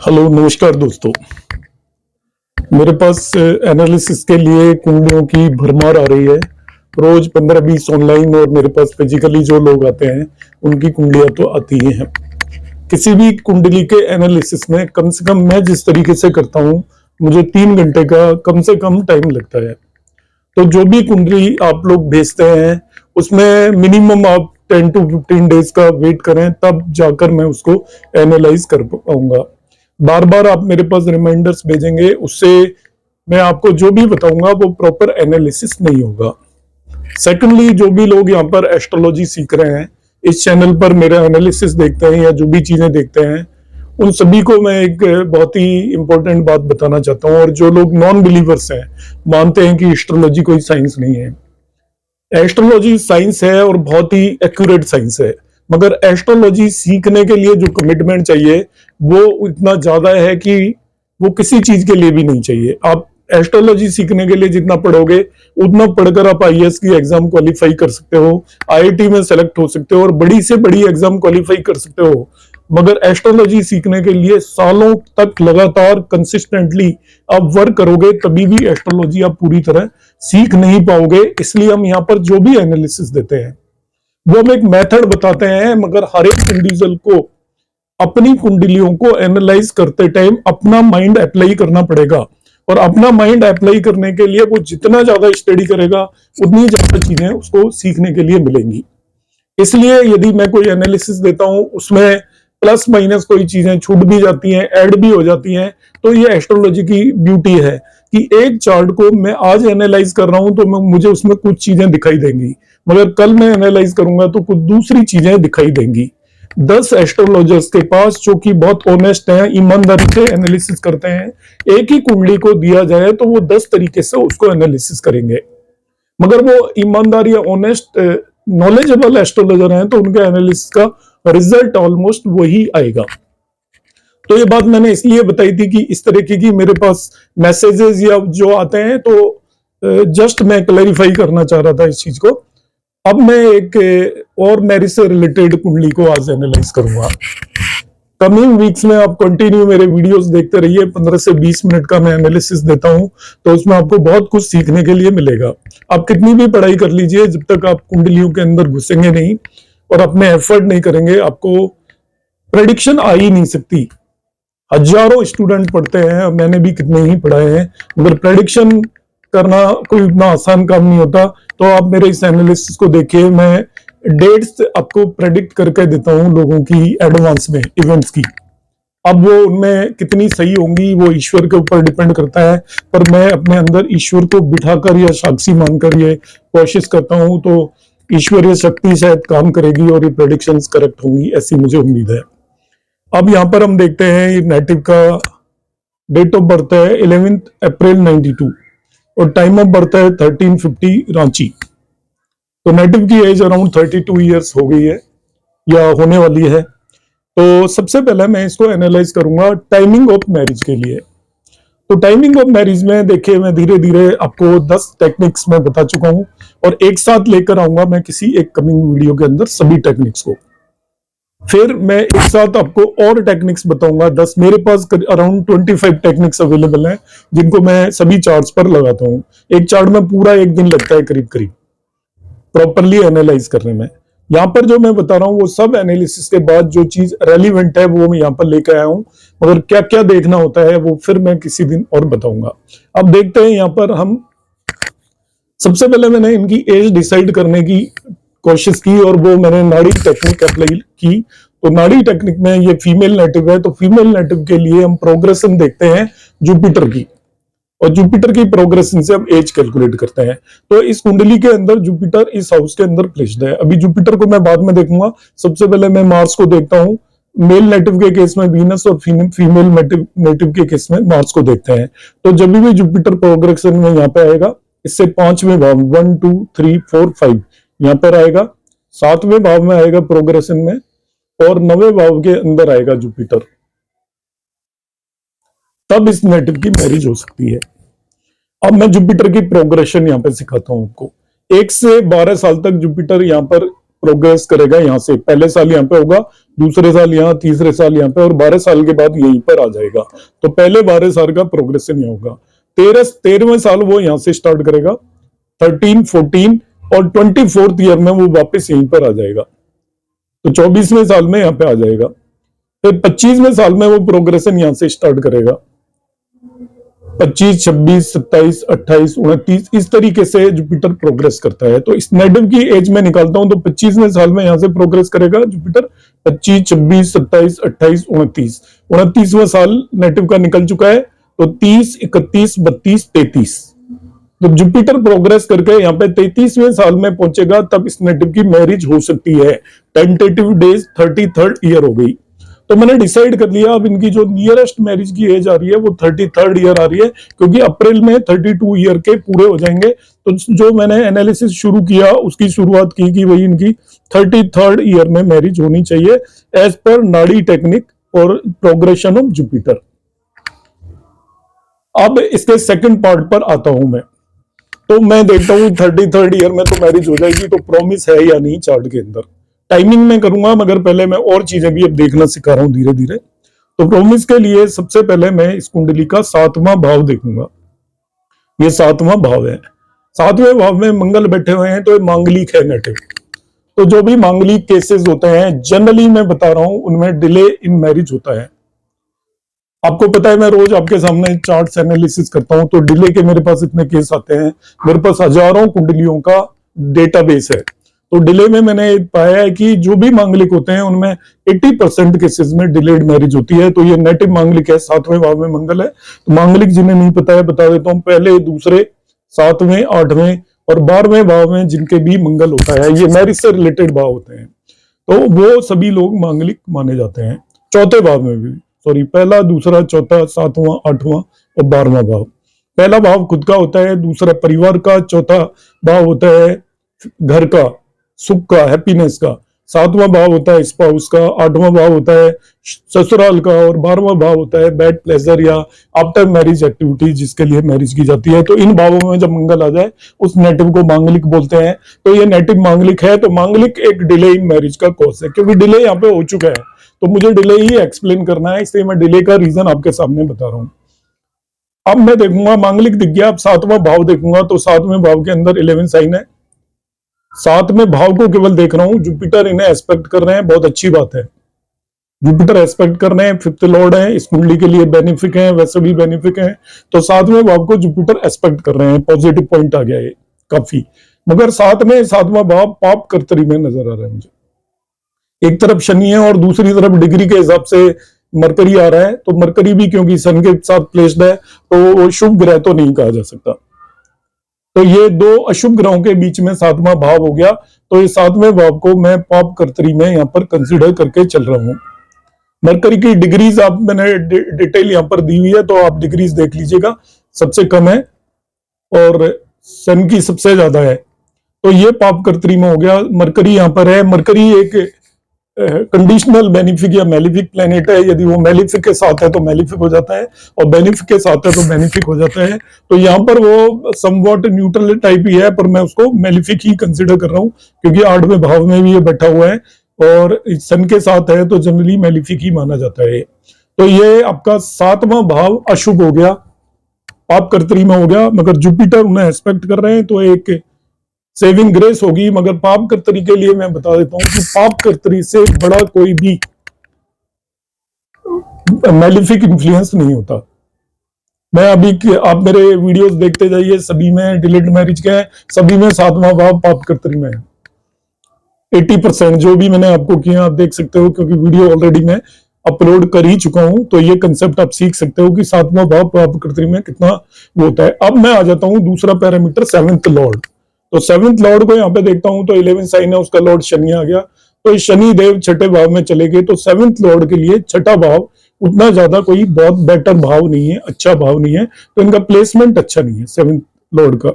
Hello नमस्कार दोस्तों। मेरे पास एनालिसिस के लिए कुंडलियों की भरमार आ रही है। रोज 15-20 ऑनलाइन और मेरे पास फिजिकली जो लोग आते हैं उनकी कुंडलियां तो आती ही हैं। किसी भी कुंडली के एनालिसिस में कम से कम मैं जिस तरीके से करता हूँ मुझे 3 घंटे का कम से कम टाइम लगता है। तो जो भी कुंडली आप लोग भेजते हैं उसमें मिनिमम आप 10 to 15 डेज का वेट करें, तब जाकर मैं उसको एनालाइज कर पाऊंगा। बार बार आप मेरे पास रिमाइंडर्स भेजेंगे, उससे मैं आपको जो भी बताऊंगा वो प्रॉपर एनालिसिस नहीं होगा। सेकंडली, जो भी लोग यहाँ पर एस्ट्रोलॉजी सीख रहे हैं, इस चैनल पर मेरा एनालिसिस देखते हैं या जो भी चीजें देखते हैं, उन सभी को मैं एक बहुत ही इंपॉर्टेंट बात बताना चाहता हूँ। और जो लोग नॉन बिलीवर्स हैं, मानते हैं कि एस्ट्रोलॉजी कोई साइंस नहीं है। एस्ट्रोलॉजी साइंस है और बहुत ही एक्यूरेट साइंस है, मगर एस्ट्रोलॉजी सीखने के लिए जो कमिटमेंट चाहिए वो इतना ज्यादा है कि वो किसी चीज के लिए भी नहीं चाहिए। आप एस्ट्रोलॉजी सीखने के लिए जितना पढ़ोगे उतना पढ़कर आप आईएएस की एग्जाम क्वालिफाई कर सकते हो, आईआईटी में सेलेक्ट हो सकते हो और बड़ी से बड़ी एग्जाम क्वालिफाई कर सकते हो। मगर एस्ट्रोलॉजी सीखने के लिए सालों तक लगातार कंसिस्टेंटली आप वर्क करोगे, तभी भी एस्ट्रोलॉजी आप पूरी तरह सीख नहीं पाओगे। इसलिए हम यहाँ पर जो भी एनालिसिस देते हैं वो हम एक मेथड बताते हैं, मगर हर एक इंडिविजुअल को अपनी कुंडलियों को एनालाइज करते टाइम अपना माइंड अप्लाई करना पड़ेगा। और अपना माइंड अप्लाई करने के लिए वो जितना ज्यादा स्टडी करेगा उतनी ज्यादा चीजें उसको सीखने के लिए मिलेंगी। इसलिए यदि मैं कोई एनालिसिस देता हूं उसमें प्लस माइनस कोई चीजें छूट भी जाती हैं, ऐड भी हो जाती हैं, तो ये एस्ट्रोलॉजी की ब्यूटी है कि एक चार्ट को मैं आज एनालाइज कर रहा हूं तो मुझे उसमें कुछ चीजें दिखाई देंगी, मगर कल मैं एनालाइज करूंगा तो कुछ दूसरी चीजें दिखाई देंगी। 10 एस्ट्रोलॉजर्स के पास जो कि बहुत ऑनेस्ट हैं, ईमानदारी से एनालिसिस करते हैं, एक ही कुंडली को दिया जाए तो वो 10 तरीके से उसको एनालिसिस करेंगे। मगर वो ईमानदार या ऑनेस्ट नॉलेजेबल एस्ट्रोलॉजर हैं तो उनके एनालिसिस का रिजल्ट ऑलमोस्ट वही आएगा। तो ये बात मैंने इसलिए बताई थी कि इस तरीके की मेरे पास मैसेजेस या जो आते हैं तो जस्ट मैं क्लैरिफाई करना चाह रहा था इस चीज को। अब मैं एक और मैरिज से रिलेटेड कुंडली को आज एनालाइज करूंगा। कमिंग वीक्स में आप कंटिन्यू मेरे वीडियोस देखते रहिए। 15 से 20 मिनट का मैं एनालिसिस देता हूं तो उसमें आपको बहुत कुछ सीखने के लिए मिलेगा। आप कितनी भी पढ़ाई कर लीजिए, जब तक आप कुंडलियों के अंदर घुसेंगे नहीं और अपने एफर्ट नहीं करेंगे, आपको प्रेडिक्शन आ ही नहीं सकती। हजारों स्टूडेंट पढ़ते हैं, मैंने भी कितने ही पढ़ाए हैं, मगर प्रेडिक्शन करना कोई इतना आसान काम नहीं होता। तो आप मेरे इस एनालिसिस को देखिए, मैं डेट्स आपको प्रेडिक्ट करके देता हूं लोगों की एडवांस में, इवेंट्स की। अब वो उनमें कितनी सही होंगी वो ईश्वर के ऊपर डिपेंड करता है, पर मैं अपने अंदर ईश्वर को बिठाकर या साक्षी मानकर ये कोशिश करता हूं, तो ईश्वरीय शक्ति शायद काम करेगी और ये प्रेडिक्शंस करेक्ट होंगी, ऐसी मुझे उम्मीद है। अब यहाँ पर हम देखते हैं ये नेटिव का डेट ऑफ बर्थ है 11 अप्रैल 92 और टाइम ऑफ बर्थ है 1350 रांची। तो नेटिव की एज अराउंड 32 ईयर्स हो गई है या होने वाली है। तो सबसे पहले मैं इसको एनालाइज करूंगा टाइमिंग ऑफ मैरिज के लिए। तो टाइमिंग ऑफ मैरिज में देखिए, मैं धीरे धीरे आपको 10 टेक्निक्स में बता चुका हूं और एक साथ लेकर आऊंगा मैं किसी एक कमिंग वीडियो के अंदर सभी टेक्निक्स को। फिर मैं एक साथ आपको और टेक्निक्स बताऊंगा 10। मेरे पास अराउंड 25 टेक्निक्स अवेलेबल हैं जिनको मैं सभी चार्ट्स पर लगाता हूं। एक चार्ट में पूरा एक दिन लगता है करीब करीब प्रॉपरली एनालाइज करने में। यहाँ पर जो मैं बता रहा हूँ वो सब एनालिसिस के बाद जो चीज रेलिवेंट है वो मैं यहाँ पर लेकर आया हूँ, मगर क्या क्या देखना होता है वो फिर मैं किसी दिन और बताऊंगा। अब देखते हैं यहाँ पर हम सबसे पहले मैंने इनकी एज डिसाइड करने की कोशिश की और वो मैंने नाड़ी टेक्निक अप्लाई की। तो नाड़ी टेक्निक में ये फीमेल नेटिव है, तो फीमेल नेटिव के लिए हम प्रोग्रेशन देखते हैं जुपिटर की, और जुपिटर की प्रोग्रेशन से हम एज कैलकुलेट करते हैं। तो इस कुंडली के अंदर जुपिटर इस हाउस के अंदर प्लेस्ड है। अभी जुपिटर को मैं बाद में देखूंगा, सबसे पहले मैं मार्स को देखता हूँ। मेल नेटिव के केस में वीनस और फीमेल नेटिव के केस में मार्स को देखते हैं। तो जब भी जुपिटर प्रोग्रेशन में यहाँ पे आएगा, इससे 5वें भाव 1 2 3 4 5 यहाँ पर आएगा, 7वें भाव में आएगा प्रोग्रेशन में, और 9वें भाव के अंदर आएगा जुपिटर। तब इस नेटिव की मैरिज हो सकती है। अब मैं जुपिटर की प्रोग्रेशन यहाँ पे सिखाता हूं आपको। 1 से 12 साल तक जुपिटर यहाँ पर प्रोग्रेस करेगा यहाँ से, पहले साल यहाँ पे होगा, दूसरे साल यहाँ, तीसरे साल यहाँ पे, और 12 साल के बाद यहीं पर आ जाएगा। तो पहले 12 साल का प्रोग्रेशन यहाँ होगा। 13वें साल वो यहाँ से स्टार्ट करेगा, 13, 14 और 24th ईयर में वो वापस यहीं पर आ जाएगा। तो 24वें साल में यहाँ पे आ जाएगा। फिर 25वें साल में वो प्रोग्रेशन यहाँ से स्टार्ट करेगा, 25, 26, 27, 28, 29, इस तरीके से जुपिटर प्रोग्रेस करता है। तो इस नेटिव की एज में निकालता हूं तो 25वें साल में यहां से प्रोग्रेस करेगा जुपिटर, 25, 26, 27, 28, 29, 29वां साल नेटिव का निकल चुका है। तो 30, 31, 32, 33, तो जुपिटर प्रोग्रेस करके यहाँ पे 33वें साल में पहुंचेगा, तब इस नेटिव की मैरिज हो सकती है। टेंटेटिव डेज 33rd ईयर हो गई। तो मैंने डिसाइड कर लिया अब इनकी जो नियरेस्ट मैरिज की एज आ रही है वो 33rd ईयर आ रही है, क्योंकि अप्रैल में 32 ईयर के पूरे हो जाएंगे। तो जो मैंने एनालिसिस शुरू किया उसकी शुरुआत की कि भाई इनकी 33rd ईयर में मैरिज होनी चाहिए एज पर नाड़ी टेक्निक और प्रोग्रेशन ऑफ जुपिटर। अब इसके सेकंड पार्ट पर आता हूं मैं। तो मैं देखता हूं 33rd ईयर में तो मैरिज हो जाएगी, तो प्रॉमिस है या नहीं चार्ट के अंदर। टाइमिंग में करूंगा, मगर पहले मैं और चीजें भी अब देखना सिखा रहा हूं धीरे धीरे। तो प्रॉमिस के लिए सबसे पहले मैं इस कुंडली का 7वां भाव देखूंगा। ये 7वां भाव है। 7वें भाव में मंगल बैठे हुए हैं, तो ये मांगलिक है नेटिव। तो जो भी मांगलिक केसेस होते हैं जनरली मैं बता रहा हूं उनमें डिले इन मैरिज होता है। आपको पता है मैं रोज आपके सामने चार्ट्स एनालिसिस करता हूं, तो डिले के मेरे पास इतने केस आते हैं। मेरे पास हजारों कुंडलियों का डेटाबेस है। तो डिले में मैंने पाया है कि जो भी मांगलिक होते हैं उनमें 80% केसेस में डिलेड मैरिज होती है। तो ये नेटिव मांगलिक है, 7वें भाव में मंगल है। तो मांगलिक जिन्हें नहीं पता है बता देता हूं, पहले, दूसरे, 7वें, 8वें और 12वें भाव में जिनके भी मंगल होता है, ये मैरिज से रिलेटेड भाव होते हैं, तो वो सभी लोग मांगलिक माने जाते हैं। चौथे भाव में भी, सॉरी, पहला, दूसरा, चौथा, 7वां, 8वां और 12वां भाव। पहला भाव खुद का होता है, दूसरा परिवार का, चौथा भाव होता है घर का, सुख का, हैप्पीनेस का, 7वां भाव होता है स्पाउस का, 8वां भाव होता है ससुराल का और 12वां भाव होता है बेड प्लेजर या आफ्टर मैरिज एक्टिविटी जिसके लिए मैरिज की जाती है। तो इन भावों में जब मंगल आ जाए उस नेटिव को मांगलिक बोलते हैं। तो ये नेटिव मांगलिक है। तो मांगलिक एक डिले इन मैरिज का कॉज है, क्योंकि डिले यहाँ पे हो चुका है, तो मुझे डिले ही एक्सप्लेन करना है, इसलिए मैं डिले का रीजन आपके सामने बता रहा हूं। अब मैं देखूंगा मांगलिक दिख गया, अब 7वां भाव देखूंगा। तो 7वें भाव के अंदर 11 साइन है। 7वें भाव को केवल देख रहा हूं, जुपिटर इन्हें एस्पेक्ट कर रहे हैं, बहुत अच्छी बात है। जुपिटर एस्पेक्ट कर रहे हैं, 5th लॉर्ड है, इस कुंडली के लिए बेनिफिक है, वैसे भी बेनिफिक है। तो 7वें भाव को जुपिटर एस्पेक्ट कर रहे हैं, पॉजिटिव पॉइंट आ गया ये काफी। मगर 7वां भाव पाप कर्तरी में नजर आ रहा है मुझे। एक तरफ शनि है और दूसरी तरफ डिग्री के हिसाब से मरकरी आ रहा है। तो मरकरी भी क्योंकि सन के साथ प्लेस्ड है, तो वो शुभ ग्रह तो नहीं कहा जा सकता। तो ये दो अशुभ ग्रहों के बीच में 7वां भाव हो गया। तो ये 7वें भाव को मैं पाप कर्तरी में यहाँ पर कंसिडर करके चल रहा हूं। मरकरी की डिग्रीज आप मैंने डिटेल यहाँ पर दी हुई है, तो आप डिग्रीज देख लीजिएगा, सबसे कम है और सन की सबसे ज्यादा है। तो ये पाप कर्तरी में हो गया। मरकरी यहाँ पर है। मरकरी एक कंडीशनल बेनिफिक या मेलिफिक प्लेनेट है। यदि वो मेलिफिक के साथ है तो मेलिफिक हो जाता है, और बेनिफिक के साथ है तो बेनिफिक हो जाता है। तो यहाँ पर वो समवॉट न्यूट्रल टाइप ही है, पर मैं उसको मेलिफिक ही कंसिडर कर रहा हूँ, क्योंकि 8वें भाव में भी ये बैठा हुआ है और सन के साथ है, तो जनरली मेलिफिक ही माना जाता है। तो ये आपका 7वां भाव अशुभ हो गया, पाप कर्तरी में हो गया, मगर जुपिटर उन्हें एक्सपेक्ट कर रहे हैं, तो एक सेविंग ग्रेस होगी। मगर पाप कर्तरी के लिए मैं बता देता हूं कि पाप कर्तरी से बड़ा कोई भी मेलिफिक इन्फ्लुएंस नहीं होता। मैं अभी, आप मेरे वीडियोस देखते जाइए, सभी में डिलेड मैरिज के हैं, सभी में 7वां भाव पाप कर्तरी में है। 80% जो भी मैंने आपको किया आप देख सकते हो, क्योंकि वीडियो ऑलरेडी मैं अपलोड कर ही चुका हूं। तो ये कंसेप्ट आप सीख सकते हो कि 7वां भाव पाप कर्तरी में कितना वो होता है। अब मैं आ जाता हूं दूसरा पैरामीटर, 7th लॉर्ड। तो 7th लॉर्ड को यहाँ पे देखता हूं, तो 11 साइन है, उसका लॉर्ड शनि आ गया। तो शनि देव छठे भाव में चले गए। तो 7th लॉर्ड के लिए छठा भाव उतना ज्यादा कोई बहुत बेटर भाव नहीं है, अच्छा भाव नहीं है। तो इनका प्लेसमेंट अच्छा नहीं है। 7th लॉर्ड का,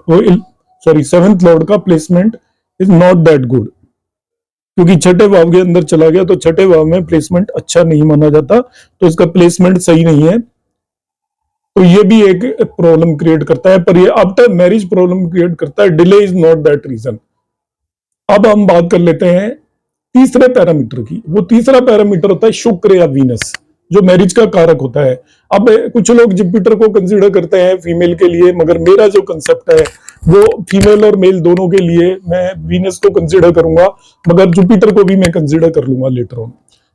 सॉरी, 7th लॉर्ड का placement is not that good, क्योंकि छठे भाव के अंदर चला गया। तो छठे भाव में प्लेसमेंट अच्छा नहीं माना जाता, तो इसका प्लेसमेंट सही नहीं है। तो ये भी एक प्रॉब्लम क्रिएट करता है, पर ये आफ्टर मैरिज प्रॉब्लम क्रिएट करता है। Delay is not that reason. अब हम बात कर लेते हैं तीसरे पैरामीटर की। वो तीसरा पैरामीटर होता है शुक्र या वीनस, जो मैरिज का कारक होता है। अब कुछ लोग जुपिटर को कंसीडर करते हैं फीमेल के लिए, मगर मेरा जो कंसेप्ट है वो फीमेल और मेल दोनों के लिए। मैं वीनस को कंसीडर करूंगा, मगर जुपिटर को भी मैं कंसीडर कर लूंगा लेटर ऑन।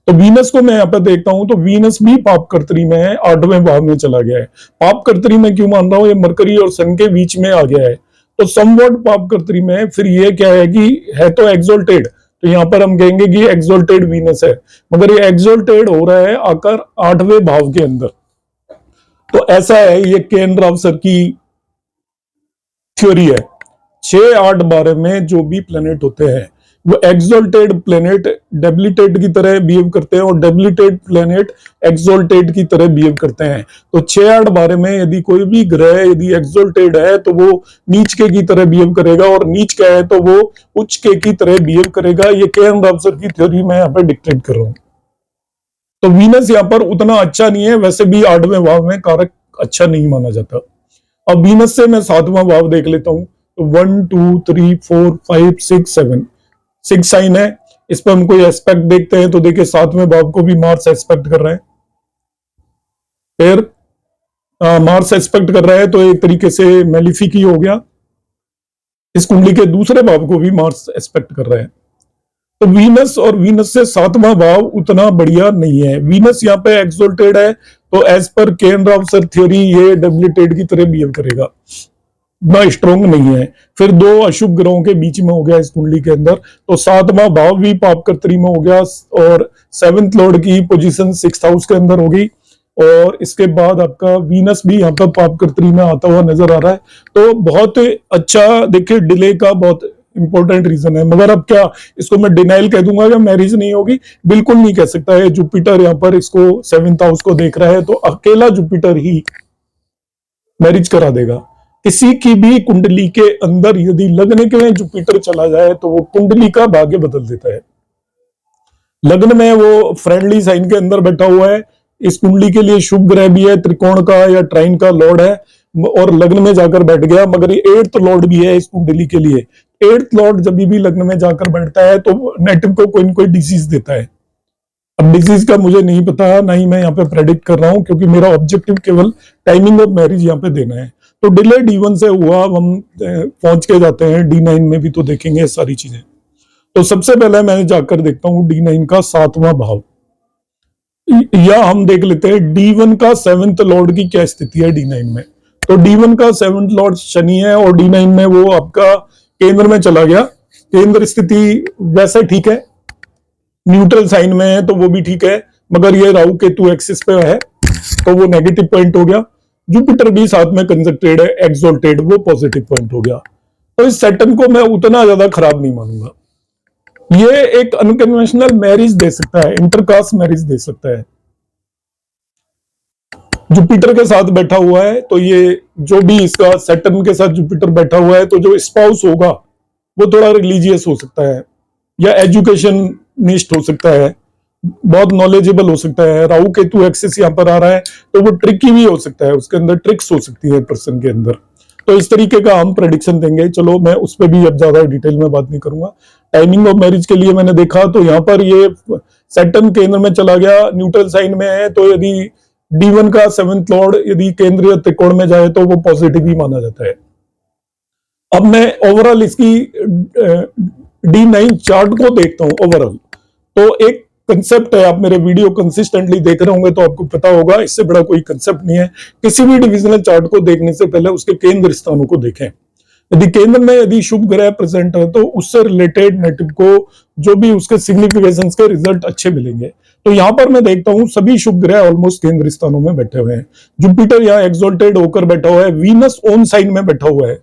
तो वीनस को मैं यहाँ पे देखता हूं तो वीनस भी पाप कर्तरी में है, 8वें भाव में चला गया है। पाप कर्तरी में क्यों मान रहा हूं, ये मरकरी और सन के बीच में आ गया है, तो समवॉट पाप कर्तरी में। फिर ये क्या है कि है तो एक्सोल्टेड, तो यहाँ पर हम कहेंगे कि एक्सोल्टेड वीनस है, मगर ये एक्सोल्टेड हो रहा है आकर 8वें भाव के अंदर। तो ऐसा है, ये केन राव सर की थ्योरी है। 6, 8, 12 में जो भी प्लेनेट होते हैं वो एक्सोल्टेड प्लेनेट डेबिलिटेड की तरह बिहेव करते हैं और डेबिलिटेड प्लेनेट एक्सोल्टेड की तरह बिहेव करते हैं। तो 6, 8, 12 में यदि कोई भी ग्रह यदि एक्सोल्टेड है तो वो नीच के की तरह बिहेव करेगा, और नीच का है तो वो उच्च के की तरह बिहेव करेगा। ये केन राव सर की थ्योरी मैं यहाँ पे डिक्टेट कर रहा हूं। तो वीनस यहाँ पर उतना अच्छा नहीं है, वैसे भी 8वें भाव में कारक अच्छा नहीं माना जाता। अब वीनस से मैं 7वां भाव देख लेता हूं। तो 1, 2, 3, 4, 5, 6, 7 6 साइन है। इस पर हम कोई एस्पेक्ट देखते हैं तो देखिए 7वें भाव को भी मार्स एस्पेक्ट कर रहे हैं। फिर मार्स एस्पेक्ट कर रहा है तो एक तरीके से मेलिफिक ही हो गया। इस कुंडली के दूसरे भाव को भी मार्स एस्पेक्ट कर रहे हैं। तो वीनस और वीनस से 7वां भाव उतना बढ़िया नहीं है। वीनस यहाँ पे एक्सोल्टेड है, तो एज पर केन राव सर थ्योरी ये डेबिलिटेड की तरह बिहेव करेगा, इतना स्ट्रॉन्ग नहीं है। फिर 2 अशुभ ग्रहों के बीच में हो गया इस कुंडली के अंदर, तो 7वां भाव भी पाप कर्तरी में हो गया और 7th लॉर्ड की पोजीशन 6th हाउस के अंदर होगी। और इसके बाद आपका वीनस भी यहाँ पर पाप कर्तरी में आता हुआ नजर आ रहा है। तो बहुत अच्छा, देखिए डिले का बहुत इंपॉर्टेंट रीजन है। मगर अब क्या इसको मैं डिनाइल कह दूंगा कि मैरिज नहीं होगी? बिल्कुल नहीं कह सकता है। जुपिटर यहाँ पर इसको 7th हाउस को देख रहा है, तो अकेला जुपिटर ही मैरिज करा देगा। किसी की भी कुंडली के अंदर यदि लग्न के में जुपिटर चला जाए तो वो कुंडली का भाग्य बदल देता है। लग्न में वो फ्रेंडली साइन के अंदर बैठा हुआ है, इस कुंडली के लिए शुभ ग्रह भी है, त्रिकोण का या ट्राइन का लॉर्ड है, और लग्न में जाकर बैठ गया। मगर ये 8th लॉर्ड भी है इस कुंडली के लिए। 8th लॉर्ड जब भी लग्न में जाकर बैठता है तो नेटिव को कोई न कोई डिजीज देता है। अब डिजीज का मुझे नहीं पता, ना ही मैं यहाँ पे प्रेडिक्ट कर रहा हूँ, क्योंकि मेरा ऑब्जेक्टिव केवल टाइमिंग ऑफ मैरिज यहाँ पे देना है। तो डिले D1 से हुआ, हम पहुंच के जाते हैं D9 में भी, तो देखेंगे सारी चीजें। तो सबसे पहले मैं जाकर देखता हूँ D9 का 7वां भाव, या हम देख लेते हैं D1 का 7th लॉर्ड की क्या स्थिति है D9 में। तो D1 का 7th लॉर्ड शनि है और D9 में वो आपका केंद्र में चला गया। केंद्र स्थिति वैसे ठीक है, न्यूट्रल साइन में है तो वो भी ठीक है, मगर ये राहु केतु एक्सिस पे है तो वो नेगेटिव पॉइंट हो गया। जुपिटर भी साथ में कंजक्टेड है, एक्सोल्टेड, वो पॉजिटिव पॉइंट हो गया। तो इस सैटर्न को मैं उतना ज्यादा खराब नहीं मानूंगा। ये एक अनकन्वेंशनल मैरिज दे सकता है, इंटरकास्ट मैरिज दे सकता है। जुपिटर के साथ बैठा हुआ है तो ये जो भी इसका सैटर्न के साथ जुपिटर बैठा हुआ है, तो जो स्पाउस होगा वो थोड़ा रिलीजियस हो सकता है या एजुकेशन निष्ठ हो सकता है, बहुत नॉलेजेबल हो सकता है। राहु केतु एक्सिस यहाँ पर आ रहा है तो वो ट्रिकी भी हो सकता है, उसके अंदर ट्रिक्स हो सकती है पर्सन के अंदर। तो इस तरीके का हम प्रेडिक्शन देंगे। चलो मैं उस पर भी अब ज्यादा डिटेल में बात नहीं करूंगा। टाइमिंग ऑफ मैरिज के लिए मैंने देखा तो यहाँ पर ये सैटर्न केंद्र में चला गया, न्यूट्रल साइन में है, तो यदि D1 का 7th लॉर्ड यदि केंद्रीय त्रिकोण में जाए तो वो पॉजिटिव ही माना जाता है। अब मैं ओवरऑल इसकी D9 चार्ट को देखता हूं ओवरऑल। तो एक कंसेप्ट है, आप मेरे वीडियो कंसिस्टेंटली देख रहे होंगे तो आपको पता होगा, इससे बड़ा कोई कंसेप्ट नहीं है। किसी भी डिविजनल चार्ट को देखने से पहले उसके केंद्र स्थानों को देखें। यदि केंद्र में यदि शुभ ग्रह प्रेजेंट है तो उससे रिलेटेड नेटिव को जो भी उसके सिग्निफिकेशन के रिजल्ट अच्छे मिलेंगे। तो यहाँ पर मैं देखता हूँ सभी शुभ ग्रह ऑलमोस्ट केंद्र स्थानों में बैठे हुए हैं। जुपिटर यहाँ एक्सोल्टेड होकर बैठा हुआ है, वीनस ओन साइन में बैठा हुआ है,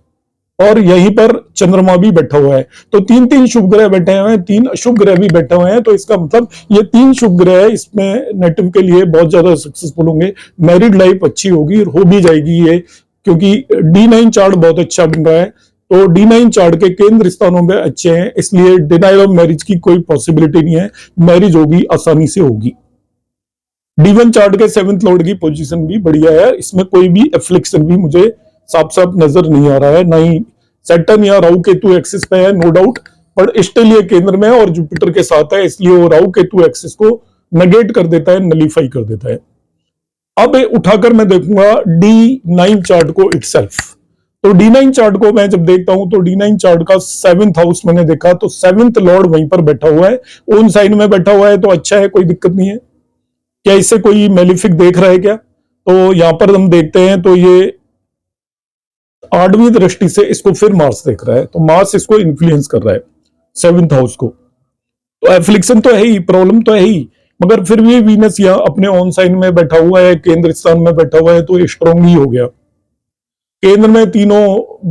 और यहीं पर चंद्रमा भी बैठा हुआ है। तो 3 शुभ ग्रह बैठे हुए हैं, 3 अशुभ ग्रह भी बैठे हुए हैं। तो इसका मतलब ये 3 शुभ ग्रह इसमें नेटिव के लिए बहुत ज्यादा सक्सेसफुल होंगे, मैरिड लाइफ अच्छी होगी, हो भी जाएगी ये, क्योंकि D9 चार्ट बहुत अच्छा बन रहा है। तो D9 चार्ट के केंद्र स्थानों में अच्छे हैं, इसलिए डिनाइल ऑफ मैरिज की कोई पॉसिबिलिटी नहीं है, मैरिज होगी, आसानी से होगी। D1 चार्ट के 7th लॉर्ड की पोजीशन भी बढ़िया है, इसमें कोई भी एफ्लिक्शन भी मुझे साफ साफ नजर नहीं आ रहा है, ना ही सैटर्न या राहु केतु एक्सिस पे है, नो डाउट। पर स्टिल ये केंद्र में है और जुपिटर के साथ है, इसलिए वो राहु केतु एक्सिस को नेगेट कर देता है, नलीफाई कर देता है। अब उठाकर मैं देखूंगा D9 चार्ट को इटसेल्फ। तो D9 चार्ट को मैं जब देखता हूं तो D9 चार्ट का 7th हाउस मैंने देखा, तो 7th लॉर्ड वहीं पर बैठा हुआ है, ओन साइन में बैठा हुआ है, तो अच्छा है, कोई दिक्कत नहीं है। क्या इससे कोई मेलिफिक देख रहा है क्या? तो यहां पर हम देखते हैं तो ये 8वीं दृष्टि से इसको फिर मार्स देख रहा है, तो मार्स इसको इन्फ्लुएंस कर रहा है 7th हाउस को। तो एफ्लिक्शन तो है ही, प्रॉब्लम तो है ही, मगर फिर भी वीनस यहाँ अपने ऑन साइन में बैठा हुआ है, केंद्र स्थान में बैठा हुआ है, तो ये स्ट्रांग ही हो गया। केंद्र में तीनों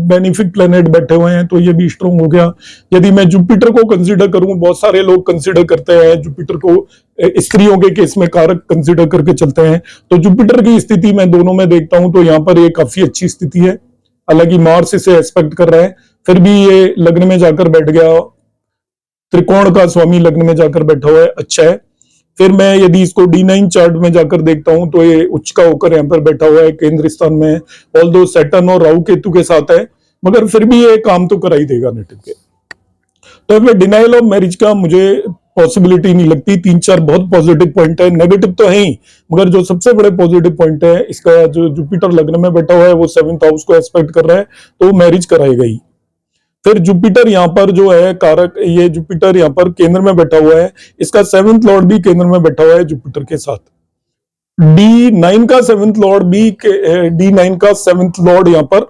बेनिफिक प्लेनेट बैठे हुए हैं, तो ये भी स्ट्रांग हो गया। यदि मैं जुपिटर को कंसीडर करूं, बहुत सारे लोग कंसीडर करते हैं जुपिटर को, स्त्रियों के केस में कारक कंसीडर करके चलते हैं, तो जुपिटर की स्थिति मैं दोनों में देखता हूं तो यहाँ पर ये काफी अच्छी स्थिति है। हालांकि मार्स इसे एक्सपेक्ट कर रहा है, फिर भी ये लग्न में जाकर बैठ गया, त्रिकोण का स्वामी लग्न में जाकर बैठा हुआ है, अच्छा है। फिर मैं यदि इसको D9 चार्ट में जाकर देखता हूं तो ये उच्च का होकर यहाँ पर बैठा हुआ है, केंद्र स्थान में, ऑल्दो सैटर्न और राहु केतु के साथ है, मगर फिर भी ये काम तो करा ही देगा नेटिव के। तो अब डिनाइल ऑफ मैरिज का मुझे पॉसिबिलिटी नहीं लगती। 3-4 बहुत पॉजिटिव पॉइंट है, नेगेटिव तो है ही, मगर जो सबसे बड़े पॉजिटिव पॉइंट है, इसका जो जुपिटर लग्न में बैठा हुआ है वो 7th हाउस को एक्सपेक्ट कर रहा है, तो मैरिज कराएगा ही। फिर जुपिटर यहाँ पर जो है कारक, ये जुपिटर यहाँ पर केंद्र में बैठा हुआ है, इसका 7th लॉर्ड भी केंद्र में बैठा हुआ है जुपिटर के साथ। D9 का 7th लॉर्ड भी, D9 का 7th लॉर्ड यहाँ पर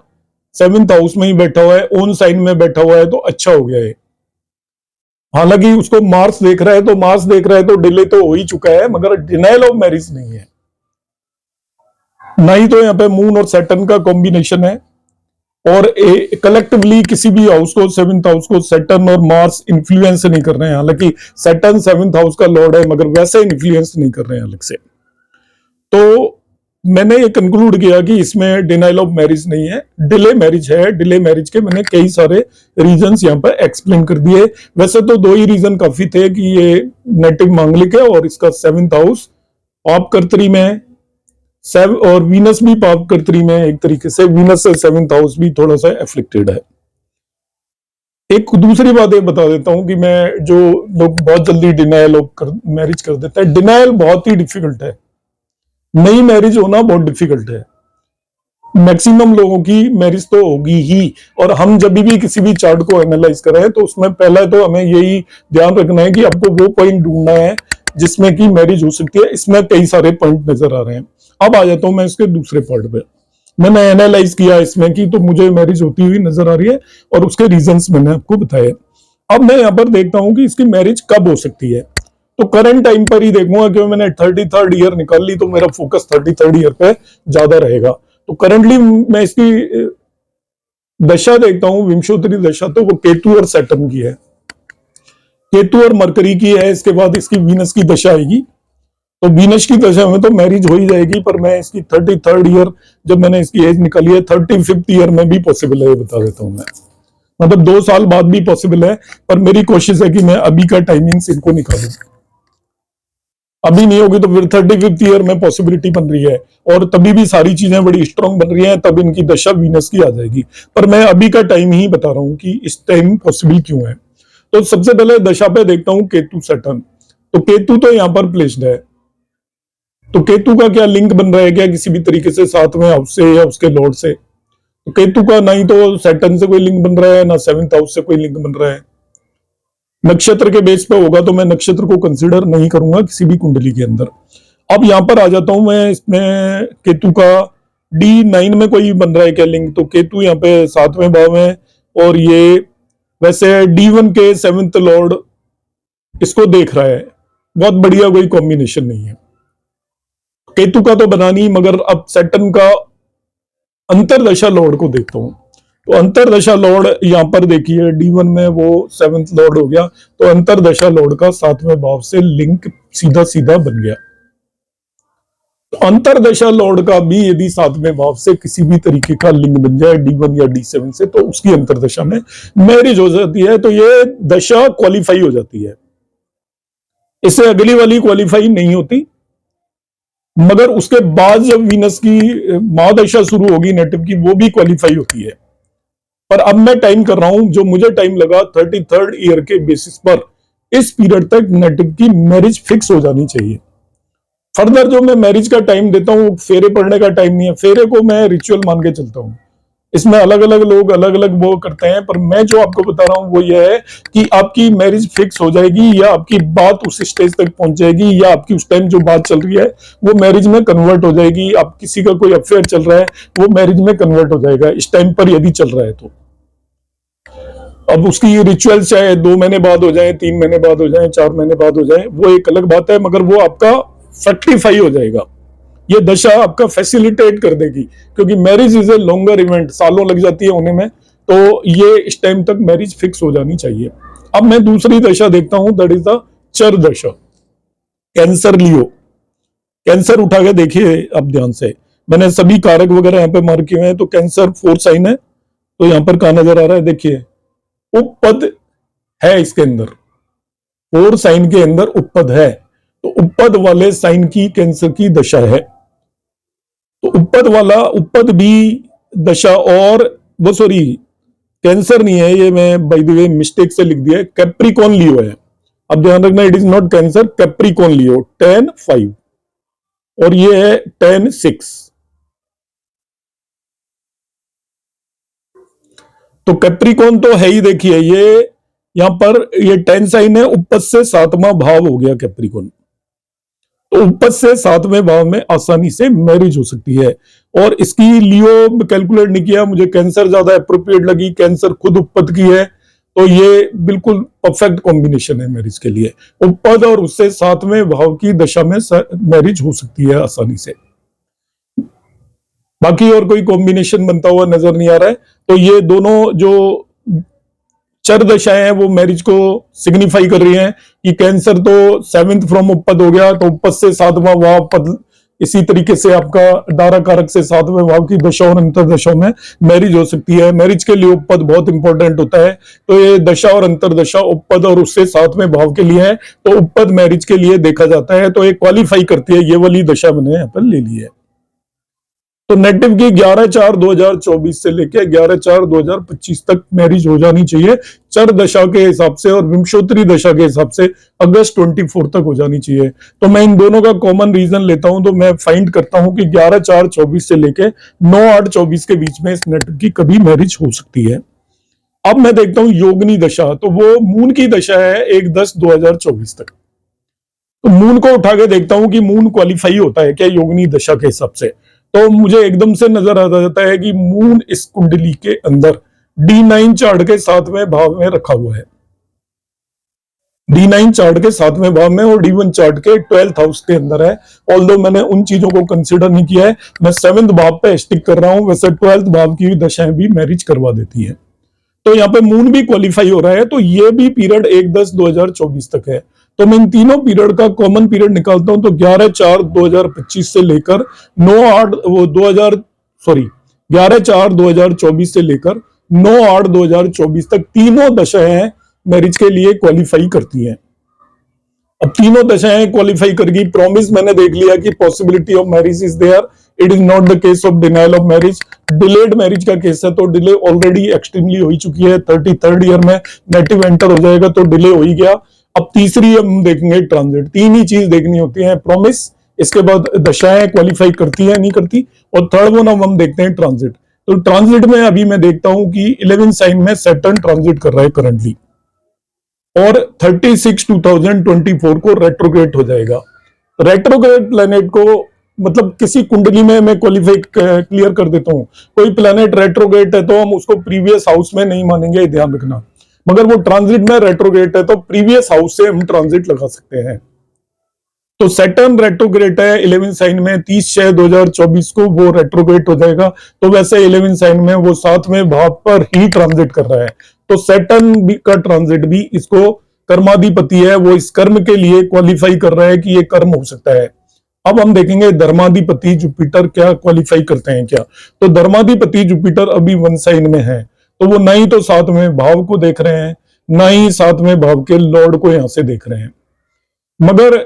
7th हाउस में ही बैठा हुआ है, ओन साइन में बैठा हुआ है, तो अच्छा हो गया है। हालांकि उसको मार्स देख रहा है, तो मार्स देख रहा है तो डिले तो हो ही चुका है, मगर डिनाइल ऑफ मैरिज नहीं है। नहीं तो यहाँ पे मून और सैटर्न का कॉम्बिनेशन है, और कलेक्टिवली किसी भी हाउस को, 7th हाउस को सैटर्न और मार्स इन्फ्लुएंस नहीं कर रहे हैं। हालांकि सैटर्न 7th हाउस का लॉर्ड है, मगर वैसे इन्फ्लुएंस नहीं कर रहे हैं अलग से। तो मैंने ये कंक्लूड किया कि इसमें डिनाइल ऑफ मैरिज नहीं है, डिले मैरिज है। डिले मैरिज के मैंने कई सारे रीजंस यहाँ पर एक्सप्लेन कर दिए। वैसे तो 2 ही रीजन काफी थे कि ये नेटिव मांगलिक है और इसका 7th हाउस पाप कर्तरी में है, और वीनस भी पाप कर्तरी में, एक तरीके से वीनस से 7th हाउस भी थोड़ा सा एफ्लिक्टेड है। एक दूसरी बात ये बता देता हूं कि मैं, जो लोग बहुत जल्दी डिनायल मैरिज कर देते हैं, डिनायल बहुत ही डिफिकल्ट है, नई मैरिज होना बहुत डिफिकल्ट है। मैक्सिमम लोगों की मैरिज तो होगी ही, और हम जब भी किसी भी चार्ट को एनालाइज कर रहे हैं तो उसमें पहला तो हमें यही ध्यान रखना है कि आपको वो पॉइंट ढूंढना है जिसमें कि मैरिज हो सकती है। इसमें कई सारे पॉइंट नजर आ रहे हैं। अब आ जाता हूं मैं इसके दूसरे पार्ट पे। मैंने एनालाइज किया इसमें कि तो मुझे मैरिज होती हुई नजर आ रही है, और उसके रीजंस मैंने आपको बताए। अब मैं यहाँ पर देखता हूं कि इसकी मैरिज कब हो सकती है, तो करंट टाइम पर ही देखूंगा, क्योंकि मैंने 33rd ईयर निकाल ली, तो मेरा फोकस 33rd ईयर पे ज्यादा रहेगा। तो करंटली मैं इसकी दशा देखता हूं, विंशोत्तरी दशा, तो वो केतु और सैटर्न की है, केतु और मरकरी की है। इसके बाद इसकी वीनस की दशा आएगी, तो वीनस की दशा में तो मैरिज हो ही जाएगी। पर मैं इसकी 33rd ईयर, जब मैंने इसकी एज निकाली है, 35th ईयर में भी पॉसिबल है, ये बता देता हूं मैं। मतलब 2 साल बाद भी पॉसिबल है, पर मेरी कोशिश है कि मैं अभी का टाइमिंग्स इनको निकालूं। अभी नहीं होगी तो फिर 35th ईयर में पॉसिबिलिटी बन रही है, और तभी भी सारी चीजें बड़ी स्ट्रांग बन रही हैं, तब इनकी दशा वीनस की आ जाएगी। पर मैं अभी का टाइम ही बता रहा हूं कि इस टाइम पॉसिबल क्यों है। तो सबसे पहले दशा पे देखता हूं केतु सैटर्न। तो केतु तो यहां पर प्लेस्ड है, तो केतु का क्या लिंक बन रहा है क्या किसी भी तरीके से 7वें हाउस से या उसके लॉर्ड से? तो केतु का नहीं तो सैटर्न से कोई लिंक बन रहा है, ना 7th हाउस से कोई लिंक बन रहा है। नक्षत्र के बेस पे होगा तो मैं नक्षत्र को कंसीडर नहीं करूंगा किसी भी कुंडली के अंदर। अब यहां पर आ जाता हूं मैं, इसमें केतु का D9 में कोई बन रहा है क्या लिंक? तो केतु यहाँ पे 7वें भाव में, और ये वैसे D1 के 7th लॉर्ड इसको देख रहा है। बहुत बढ़िया कोई कॉम्बिनेशन नहीं है। केतु का तो बना नहीं, मगर अब सैटर्न का अंतरदशा लॉर्ड को देखता हूं। तो अंतरदशा लॉर्ड यहां पर देखिए D1 में वो 7th लॉर्ड हो गया, तो अंतरदशा लॉर्ड का 7वें भाव से लिंक सीधा सीधा बन गया। तो अंतरदशा लॉर्ड का भी यदि 7वें भाव से किसी भी तरीके का लिंक बन जाए D1 या D7 से, तो उसकी अंतरदशा में मैरिज हो जाती है। तो ये दशा क्वालिफाई हो जाती है, इससे अगली वाली क्वालिफाई नहीं होती। मगर उसके बाद जब वीनस की महादशा शुरू होगी नेटिव की, वो भी क्वालिफाई होती है। पर अब मैं टाइम कर रहा हूं, जो मुझे टाइम लगा 33rd ईयर के बेसिस पर, इस पीरियड तक नेटिव की मैरिज फिक्स हो जानी चाहिए। फर्दर जो मैं मैरिज का टाइम देता हूँ फेरे पड़ने का टाइम नहीं है, फेरे को मैं रिचुअल मान के चलता हूँ। इसमें अलग अलग लोग अलग अलग वो करते हैं, पर मैं जो आपको बता रहा हूँ वो ये है कि आपकी मैरिज फिक्स हो जाएगी, या आपकी बात उस स्टेज तक पहुंच जाएगी, या आपकी उस टाइम जो बात चल रही है वो मैरिज में कन्वर्ट हो जाएगी। आप किसी का कोई अफेयर चल रहा है वो मैरिज में कन्वर्ट हो जाएगा इस टाइम पर यदि चल रहा है तो। अब उसकी रिचुअल चाहे 2 महीने बाद हो जाए, 3 महीने बाद हो जाए, 4 महीने बाद हो जाए, वो एक अलग बात है, मगर वो आपका फ्रक्टिफाई हो जाएगा। ये दशा आपका फैसिलिटेट कर देगी, क्योंकि marriage is a longer event, सालों लग जाती है होने में, तो ये इस टाइम तक मैरिज फिक्स हो जानी चाहिए। अब मैं दूसरी दशा देखता हूं, दैट इज द चर दशा। कैंसर लियो, कैंसर उठा के देखिए अब ध्यान से, मैंने सभी कारक वगैरह यहाँ पे मार्क किए हैं। तो कैंसर 4 साइन है, तो यहाँ पर कहा नजर आ रहा है, देखिए उपपद है इसके अंदर, 4 साइन के अंदर उपपद है, तो उपपद वाले साइन की कैंसर की दशा है। तो उपपद वाला, उपपद भी दशा, और वो सॉरी कैंसर नहीं है ये, मैं बाय द वे मिस्टेक से लिख दिया, कैप्रिकॉन लियो है। अब ध्यान रखना, it is not Cancer, Capricorn Leo 10-5, और ये है 10-6। तो कैप्रिकॉन तो है ही, देखिए ये यहां पर ये 10 साइन है, उपपद से 7वां भाव हो गया कैप्रिकॉन। तो उपपद से 7वें भाव में आसानी से मैरिज हो सकती है। और इसकी लियो कैलकुलेट नहीं किया, मुझे कैंसर ज्यादा अप्रोप्रिएट लगी, कैंसर खुद उपपद की है, तो ये बिल्कुल परफेक्ट कॉम्बिनेशन है मैरिज के लिए। उपपद और उससे 7वें भाव की दशा में मैरिज हो सकती है आसानी से। बाकी और कोई कॉम्बिनेशन बनता हुआ नजर नहीं आ रहा है। तो ये दोनों जो चर दशाएं हैं वो मैरिज को सिग्निफाई कर रही हैं कि कैंसर तो 7th फ्रॉम उपपद हो गया, तो उपपद से 7वां भाव पद, इसी तरीके से आपका दारा कारक से 7वें भाव की दशा और अंतर दशाओं में मैरिज हो सकती है। मैरिज के लिए उपपद बहुत इंपॉर्टेंट होता है, तो ये दशा और अंतर दशा उपपद और उससे 7वें भाव के लिए है, तो उपपद मैरिज के लिए देखा जाता है, तो ये क्वालिफाई करती है, ये वाली दशा मैंने यहाँ पर ले ली है। तो नेटिव की 11/4/2024 से लेकर 11/4/2025 तक मैरिज हो जानी चाहिए चर दशा के हिसाब से, और विंशोत्तरी दशा के हिसाब से अगस्त 24 तक हो जानी चाहिए। तो मैं इन दोनों का कॉमन रीजन लेता हूं, तो मैं फाइंड करता हूं कि 11/4/24 से लेकर 9/8/24 के बीच में इस नेटिव की कभी मैरिज हो सकती है। अब मैं देखता हूं योगिनी दशा, तो वो मून की दशा है 1/10/2024 तक। तो मून को उठा के देखता हूं कि मून क्वालिफाई होता है क्या योगिनी दशा के हिसाब से। तो मुझे एकदम से नजर आ जाता है कि मून इस कुंडली के अंदर D9 चार्ट के 7वें भाव में रखा हुआ है, D9 चार्ट के 7वें भाव में, और D1 चार्ट के 12th हाउस के अंदर है। ऑल्दो मैंने उन चीजों को कंसिडर नहीं किया है, मैं 7th भाव पे स्टिक कर रहा हूं, वैसे 12th भाव की दशाएं भी मैरिज करवा देती है। तो यहाँ पे मून भी क्वालिफाई हो रहा है, तो ये भी पीरियड 1/10/2024 तक है। तो मैं इन तीनों पीरियड का कॉमन पीरियड निकालता हूं, तो 11/4/2025 से लेकर 11/4/2024 से लेकर 9/8/2024 तक तीनों दशाएं मैरिज के लिए क्वालिफाई करती हैं। अब तीनों दशाएं क्वालिफाई करेगी, प्रॉमिस मैंने देख लिया कि possibility of marriage is there, it is not the case of denial of marriage. Delayed marriage का केस है, तो डिले ऑलरेडी एक्सट्रीमली हो ही चुकी है, 33rd ईयर में नेटिव एंटर हो जाएगा तो डिले हो ही गया। अब तीसरी हम देखेंगे ट्रांजिट। तीन ही चीज देखनी होती है, प्रॉमिस, इसके बाद दशाएं क्वालिफाई करती है नहीं करती, और थर्ड वन हम देखते हैं ट्रांजिट। तो ट्रांजिट में अभी मैं देखता हूं कि 11 साइन में सैटर्न ट्रांजिट कर रहा है करंटली, और 36/2024 को रेट्रोग्रेड हो जाएगा। रेट्रोग्रेड प्लेनेट को मतलब किसी कुंडली में मैं क्वालिफाई क्लियर कर देता हूं, कोई प्लेनेट रेट्रोग्रेड है तो हम उसको प्रीवियस हाउस में नहीं मानेंगे, ध्यान रखना। मगर वो ट्रांजिट में रेट्रोग्रेड है तो प्रीवियस हाउस से हम ट्रांजिट लगा सकते हैं। तो सैटर्न रेट्रोग्रेड है 11 साइन में, 30/6/2024 को वो रेट्रोग्रेड हो जाएगा। तो वैसे 11 साइन में वो 7वें भाव पर ही ट्रांजिट कर रहा है, तो सैटर्न का ट्रांजिट भी इसको कर्माधिपति है, वो इस कर्म के लिए क्वालिफाई कर रहा है कि ये कर्म हो सकता है। अब हम देखेंगे धर्माधिपति जुपिटर क्या क्वालिफाई करते हैं क्या। तो धर्माधिपति जुपिटर अभी 1 साइन में है, तो वो ना ही तो 7वें भाव को देख रहे हैं, ना ही 7वें भाव के लॉर्ड को यहां से देख रहे हैं। मगर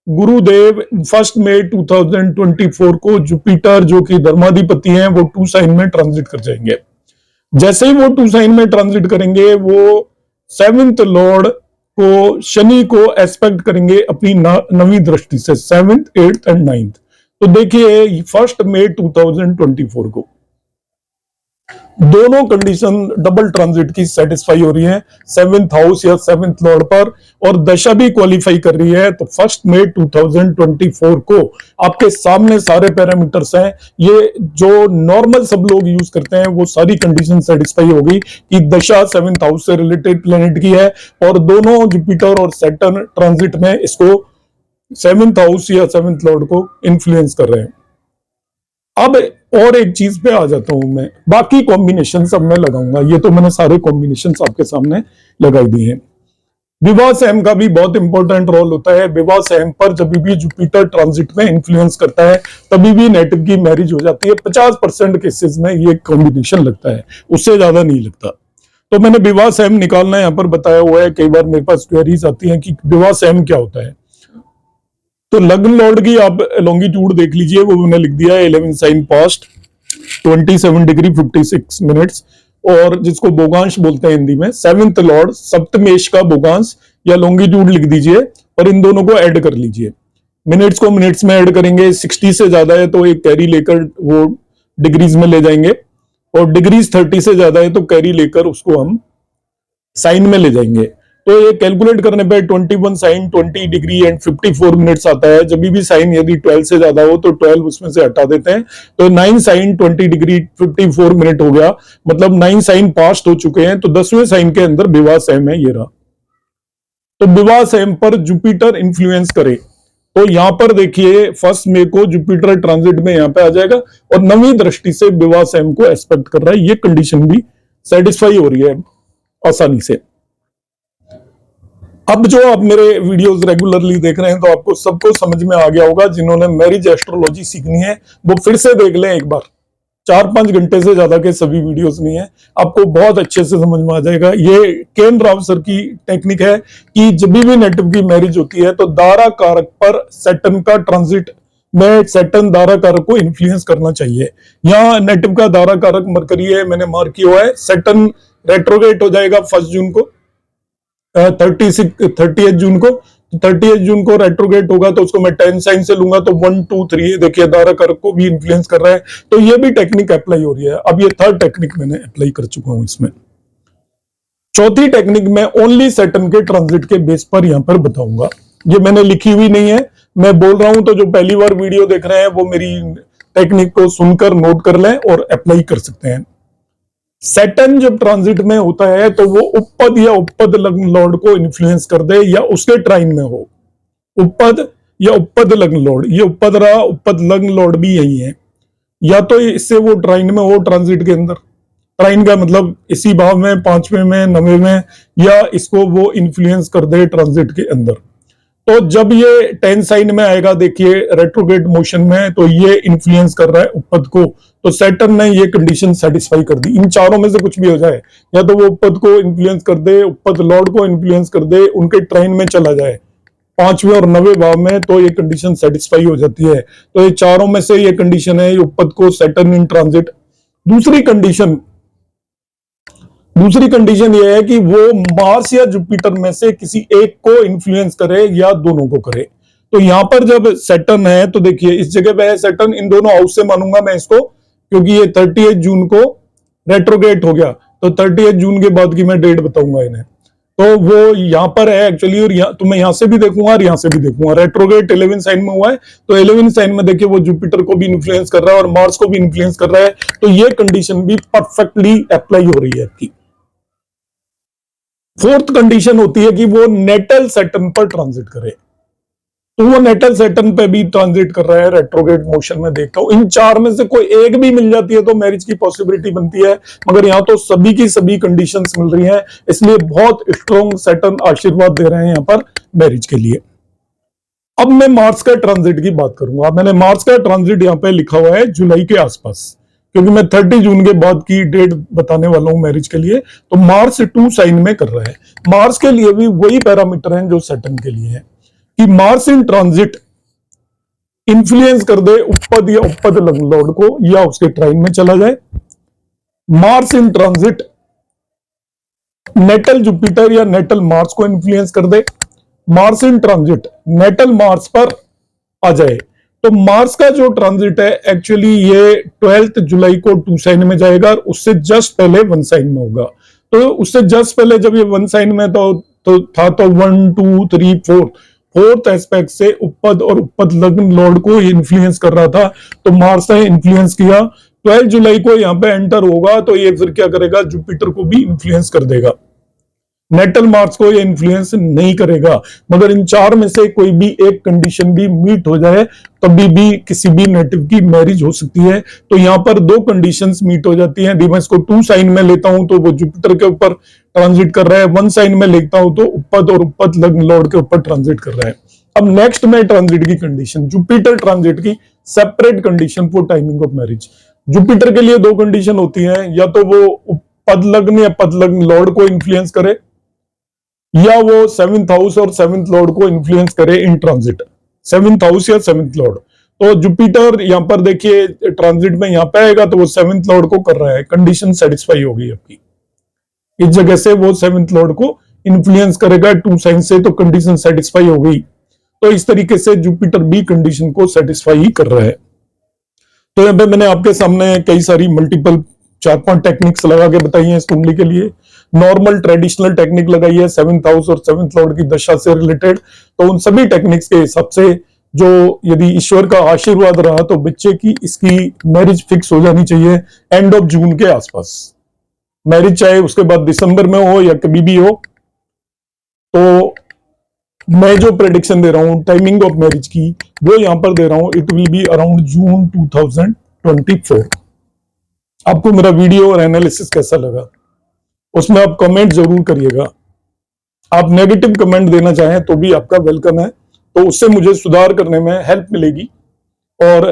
गुरुदेव 1 मई 2024 को जुपिटर जो कि धर्माधिपति हैं वो 2 साइन में ट्रांजिट कर जाएंगे। जैसे ही वो टू साइन में ट्रांजिट करेंगे, वो सेवेंथ लॉर्ड को, शनि को एस्पेक्ट करेंगे अपनी नवी दृष्टि से, सेवेंथ, एट्थ एंड नाइन्थ। तो देखिए 1 मई 2024 को दोनों कंडीशन डबल ट्रांजिट की सेटिस्फाई हो रही है, सेवेंथ हाउस या सेवेंथ लॉर्ड पर, और दशा भी क्वालिफाई कर रही है। तो 1 मई 2024 को आपके सामने सारे पैरामीटर्स हैं, ये जो नॉर्मल सब लोग यूज करते हैं वो सारी कंडीशन सेटिस्फाई होगी कि दशा सेवेंथ हाउस से रिलेटेड प्लेनेट की है, और दोनों जुपिटर और सैटर्न ट्रांजिट में इसको सेवेंथ हाउस या सेवेंथ लॉर्ड को इन्फ्लुएंस कर रहे हैं। अब और एक चीज पे आ जाता हूं मैं, बाकी कॉम्बिनेशन सब मैं लगाऊंगा, ये तो मैंने सारे कॉम्बिनेशन आपके सामने लगाई दिए हैं। विवाह सहम का भी बहुत इंपॉर्टेंट रोल होता है। विवाह सहम पर जब भी जुपिटर ट्रांजिट में इंफ्लुएंस करता है तभी भी नेटिव की मैरिज हो जाती है। 50% केसेस में ये कॉम्बिनेशन लगता है, उससे ज्यादा नहीं लगता। तो मैंने विवाह सहम निकालना यहाँ पर बताया हुआ है। कई बार मेरे पास क्वेरीज आती हैं कि विवाह सहम क्या होता है। तो लग्न लॉर्ड की आप लॉन्गिट्यूड देख लीजिए, वो मैंने लिख दिया है 11 साइन पास्ट 27 डिग्री 56 मिनट्स, और जिसको बोगांश बोलते हैं हिंदी में। सेवेंथ लॉर्ड सप्तमेश का बोगांश या लॉन्गिट्यूड लिख दीजिए और इन दोनों को ऐड कर लीजिए। मिनट्स को मिनट्स में ऐड करेंगे, 60 से ज्यादा है तो एक कैरी लेकर वो डिग्रीज में ले जाएंगे, और डिग्रीज 30 से ज्यादा है तो कैरी लेकर उसको हम साइन में ले जाएंगे। तो ये कैलकुलेट करने पे 21 साइन 20 डिग्री एंड 54 मिनट्स आता है। जब भी साइन यदि 12 से ज्यादा हो तो 12 उसमें से हटा देते हैं, तो 9 साइन 20 डिग्री 54 मिनट हो गया, मतलब 9 साइन पास्ट हो चुके हैं। तो 10वें साइन के अंदर विवाह सहम है, ये रहा। तो विवाह सहम पर जुपिटर इंफ्लुएंस करे तो यहां पर देखिए 1 मई को जुपिटर ट्रांजिट में यहां पे आ जाएगा, और नवी दृष्टि से विवाह सहम को एक्सपेक्ट कर रहा है। ये कंडीशन भी सेटिस्फाई हो रही है आसानी से। अब जो आप मेरे वीडियोस रेगुलरली देख रहे हैं तो आपको सबको समझ में आ गया होगा। जिन्होंने मैरिज एस्ट्रोलॉजी सीखनी है वो फिर से देख लें एक बार, 4-5 घंटे से ज्यादा के सभी वीडियोस नहीं है, आपको बहुत अच्छे से समझ में आ जाएगा। ये केन राव सर की टेक्निक है कि जब भी नेटिव की मैरिज होती है तो दारा कारक पर सैटर्न का ट्रांजिट में सैटर्न दारा कारक को इन्फ्लुएंस करना चाहिए। यहाँ नेटिव का दारा कारक मरकरी है, मैंने मार्क किया हुआ है। सैटर्न रेट्रोगेट हो जाएगा 1 जून को, 30 जून को। 30 जून को रेट्रोगेट होगा तो उसको मैं 10 साइन से लूंगा, तो 1 2 3 देखिए दारा कारक को भी इन्फ्लुएंस कर रहा है। तो ये भी टेक्निक अप्लाई हो रही है। अब ये थर्ड टेक्निक मैंने अप्लाई कर चुका हूं इसमें। चौथी टेक्निक मैं ओनली सैटर्न के ट्रांजिट के बेस पर यहां पर बताऊंगा, ये मैंने लिखी हुई नहीं है, मैं बोल रहा हूं। तो जो पहली बार वीडियो देख रहे हैं वो मेरी टेक्निक को सुनकर नोट कर लें और अप्लाई कर सकते हैं। सैटर्न जब ट्रांजिट में होता है तो वो उपपद या उपपद लग्न लॉर्ड को इन्फ्लुएंस कर दे या उसके ट्राइन में हो। उपपद या उपपद लग्न लॉर्ड, ये उपपद रहा, उपपद लग्न लॉर्ड भी यही है। या तो इससे वो ट्राइन में हो ट्रांजिट के अंदर, ट्राइन का मतलब इसी भाव में, 5वें में, 9वें में, या इसको वो इन्फ्लुएंस कर दे ट्रांजिट के अंदर। तो जब ये 10 साइन में आएगा देखिए रेट्रोग्रेड मोशन में, तो ये इन्फ्लुएंस कर रहा है उपपद को। तो सैटर्न ने ये कंडीशन सेटिस्फाई कर दी। इन चारों में से कुछ भी हो जाए, या तो वो उपपद को इन्फ्लुएंस कर दे, उपपद लॉर्ड को इन्फ्लुएंस कर दे, उनके ट्राइन में चला जाए 5वें और 9वें भाव में, तो ये कंडीशन सेटिस्फाई हो जाती है। तो ये चारों में से ये कंडीशन है उपपद को सैटर्न इन ट्रांजिट। दूसरी कंडीशन ये है कि वो मार्स या जुपिटर में से किसी एक को इन्फ्लुएंस करे या दोनों को करे। तो यहां पर जब सैटर्न है तो देखिए इस जगह पे है सैटर्न, इन दोनों हाउस से मानूंगा मैं इसको, क्योंकि ये 30 जून को रेट्रोगेट हो गया, तो 30 जून के बाद की मैं डेट बताऊंगा इन्हें। तो वो यहां पर है एक्चुअली, और तो मैं यहां से भी देखूंगा और यहां से भी देखूंगा। रेट्रोगेट 11 साइन में हुआ है, तो 11 साइन में देखिए वो जुपिटर को भी इन्फ्लुएंस कर रहा है और मार्स को भी इन्फ्लुएंस कर रहा है। तो ये कंडीशन भी परफेक्टली अप्लाई हो रही है आपकी। फोर्थ कंडीशन होती है कि वो नेटल सैटर्न पर ट्रांजिट करे, तो वो नेटल सैटर्न पे भी ट्रांजिट कर रहा है रेट्रोग्रेड मोशन में देखता हूं। इन चार में से कोई एक भी मिल जाती है तो मैरिज की पॉसिबिलिटी बनती है, मगर यहां तो सभी की सभी कंडीशंस मिल रही हैं, इसलिए बहुत स्ट्रॉन्ग सैटर्न आशीर्वाद दे रहे हैं यहां पर मैरिज के लिए। अब मैं मार्स का ट्रांजिट की बात करूंगा। मैंने मार्स का ट्रांजिट यहां पे लिखा हुआ है जुलाई के आसपास, क्योंकि मैं 30 जून के बाद की डेट बताने वाला हूं मैरिज के लिए। तो मार्स 2 साइन में कर रहा है। मार्स के लिए भी वही पैरामीटर हैं जो सैटर्न के लिए है, कि मार्स इन ट्रांजिट इन्फ्लुएंस कर दे उपपद या उपपद लग्न लॉर्ड को, या उसके ट्राइन में चला जाए, Mars in transit natal Jupiter या नेटल मार्स को इन्फ्लुएंस कर दे, Mars in transit natal Mars पर आ जाए। तो मार्स का जो ट्रांजिट है एक्चुअली ये 12 जुलाई को 2 साइन में जाएगा और उससे जस्ट पहले 1 साइन में होगा। तो उससे जस्ट पहले जब ये 1 साइन में तो 1 2 3 4th एस्पेक्ट से उपपद और उपपद लग्न लॉर्ड को इन्फ्लुएंस कर रहा था, तो मार्स ने इन्फ्लुएंस किया। 12 जुलाई को यहां पे एंटर होगा तो ये फिर क्या करेगा, जुपिटर को भी इन्फ्लुएंस कर देगा। नेटल मार्स को ये इन्फ्लुएंस नहीं करेगा, मगर इन 4 में से कोई भी एक कंडीशन भी मीट हो जाए तभी भी किसी भी नेटिव की मैरिज हो सकती है। तो यहाँ पर 2 कंडीशंस मीट हो जाती हैं। यदि मैं इसको 2 साइन में लेता हूं तो वो जुपिटर के ऊपर ट्रांजिट कर रहा है, 1 साइन में लेता हूं तो उपपद और उपपद लग्न लॉर्ड के ऊपर ट्रांजिट कर रहा है। अब नेक्स्ट में ट्रांजिट की कंडीशन, जुपिटर ट्रांजिट की separate condition for timing of marriage. Jupiter के लिए 2 कंडीशन होती है, या तो वो उपपद लग्न या पद लग्न लॉर्ड को इन्फ्लुएंस करे, या वो 7th हाउस और 7th लॉर्ड को इन्फ्लुएंस करे इन ट्रांजिट, 7th हाउस या 7th लॉर्ड। तो जुपिटर यहां पर देखिए ट्रांजिट में यहां पे आएगा तो वो 7th लॉर्ड को कर रहा है, कंडीशन सेटिस्फाई हो गई आपकी। इस जगह से वो 7th लॉर्ड को इन्फ्लुएंस करेगा 2 साइन से, तो कंडीशन सेटिस्फाई हो गई। तो इस तरीके से जुपिटर भी कंडीशन को सेटिस्फाई ही कर रहा है। तो यहाँ पे मैंने आपके सामने कई सारी मल्टीपल 4-5 टेक्निक्स लगा के बताई हैं इस कुंडली के लिए। नॉर्मल ट्रेडिशनल टेक्निक लगाई है 7th हाउस और 7th लॉर्ड की दशा से रिलेटेड। तो उन सभी टेक्निक्स के हिसाब से जो यदि ईश्वर का आशीर्वाद रहा तो बच्चे की इसकी मैरिज फिक्स हो जानी चाहिए एंड ऑफ जून के आसपास। मैरिज चाहे उसके बाद दिसंबर में हो या कभी भी हो। तो मैं जो प्रेडिक्शन दे रहा हूं टाइमिंग ऑफ मैरिज की, वो यहां पर दे रहा हूं, it will be around June 2024। आपको मेरा वीडियो और एनालिसिस कैसा लगा उसमें आप कमेंट जरूर करिएगा। आप नेगेटिव कमेंट देना चाहें तो भी आपका वेलकम है, तो उससे मुझे सुधार करने में हेल्प मिलेगी। और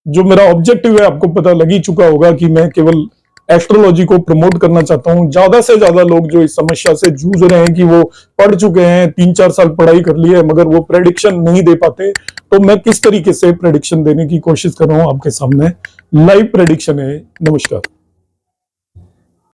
जो मेरा ऑब्जेक्टिव है आपको पता लग ही चुका होगा कि मैं केवल एस्ट्रोलॉजी को प्रमोट करना चाहता हूं। ज्यादा से ज्यादा लोग जो इस समस्या से जूझ रहे हैं कि वो पढ़ चुके हैं, 3-4 साल पढ़ाई कर ली है, मगर वो प्रेडिक्शन नहीं दे पाते, तो मैं किस तरीके से प्रेडिक्शन देने की कोशिश कर रहा हूं आपके सामने। लाइव प्रेडिक्शन है। नमस्कार।